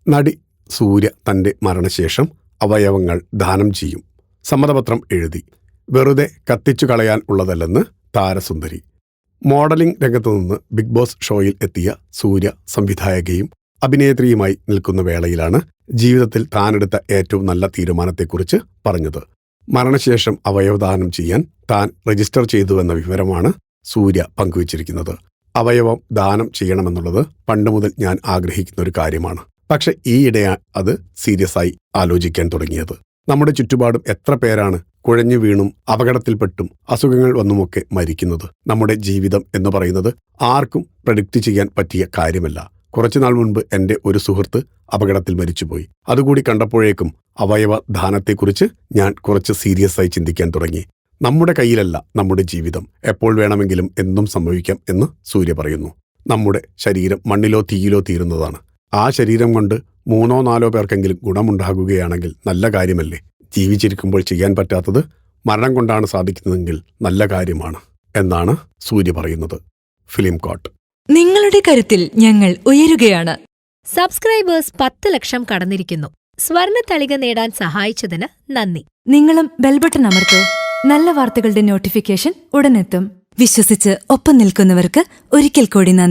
നടി സൂര്യ തന്റെ മരണശേഷം അവയവങ്ങൾ ദാനം ചെയ്യും. സമ്മതപത്രം എഴുതി. വെറുതെ കത്തിച്ചു കളയാൻ ഉള്ളതല്ലെന്ന് താരസുന്ദരി. മോഡലിംഗ് രംഗത്തുനിന്ന് ബിഗ് ബോസ് ഷോയിൽ എത്തിയ സൂര്യ സംവിധായകയും അഭിനേത്രിയുമായി നിൽക്കുന്ന വേളയിലാണ് ജീവിതത്തിൽ താനെടുത്ത ഏറ്റവും നല്ല തീരുമാനത്തെക്കുറിച്ച് പറഞ്ഞത്. മരണശേഷം അവയവദാനം ചെയ്യാൻ താൻ രജിസ്റ്റർ ചെയ്തുവെന്ന വിവരമാണ് സൂര്യ പങ്കുവച്ചിരിക്കുന്നത്. അവയവം ദാനം ചെയ്യണമെന്നുള്ളത് പണ്ടുമുതൽ ഞാൻ ആഗ്രഹിക്കുന്ന ഒരു കാര്യമാണ്. പക്ഷെ ഈയിടെയാണ് അത് സീരിയസ് ആയി ആലോചിക്കാൻ തുടങ്ങിയത്. നമ്മുടെ ചുറ്റുപാടും എത്ര പേരാണ് കുഴഞ്ഞു വീണും അപകടത്തിൽപ്പെട്ടും അസുഖങ്ങൾ വന്നുമൊക്കെ മരിക്കുന്നത്. നമ്മുടെ ജീവിതം എന്ന് പറയുന്നത് ആർക്കും പ്രഡിക്റ്റ് ചെയ്യാൻ പറ്റിയ കാര്യമല്ല. കുറച്ചുനാൾ മുൻപ് എൻ്റെ ഒരു സുഹൃത്ത് അപകടത്തിൽ മരിച്ചുപോയി. അതുകൂടി കണ്ടപ്പോഴേക്കും അവയവ ദാനത്തെക്കുറിച്ച് ഞാൻ കുറച്ച് സീരിയസ് ആയി ചിന്തിക്കാൻ തുടങ്ങി. നമ്മുടെ കയ്യിലല്ല നമ്മുടെ ജീവിതം. എപ്പോൾ വേണമെങ്കിലും എന്തും സംഭവിക്കാം എന്ന് സൂര്യ പറയുന്നു. നമ്മുടെ ശരീരം മണ്ണിലോ തീയിലോ തീരുന്നതാണ്. ആ ശരീരം കൊണ്ട് 3-4 പേർക്കെങ്കിലും ഗുണമുണ്ടാകുകയാണെങ്കിൽ നല്ല കാര്യമല്ലേ? ജീവിച്ചിരിക്കുമ്പോൾ ചെയ്യാൻ പറ്റാത്തത് മരണം കൊണ്ടാണ് സാധിക്കുന്നതെങ്കിൽ നല്ല കാര്യമാണ് എന്നാണ് സൂര്യ പറയുന്നത്. ഫിലിം കോട്ട്. നിങ്ങളുടെ കരുത്തിൽ ഞങ്ങൾ ഉയരുകയാണ്. സബ്സ്ക്രൈബേഴ്സ് 10 ലക്ഷം കടന്നിരിക്കുന്നു. സ്വർണ്ണ തളിക നേടാൻ സഹായിച്ചതിന് നന്ദി. നിങ്ങളും ബെൽബട്ടൺ അമർത്തോ. നല്ല വാർത്തകളുടെ നോട്ടിഫിക്കേഷൻ ഉടനെത്തും. വിശ്വസിച്ച് ഒപ്പം നിൽക്കുന്നവർക്ക് ഒരിക്കൽ കൂടി നന്ദി.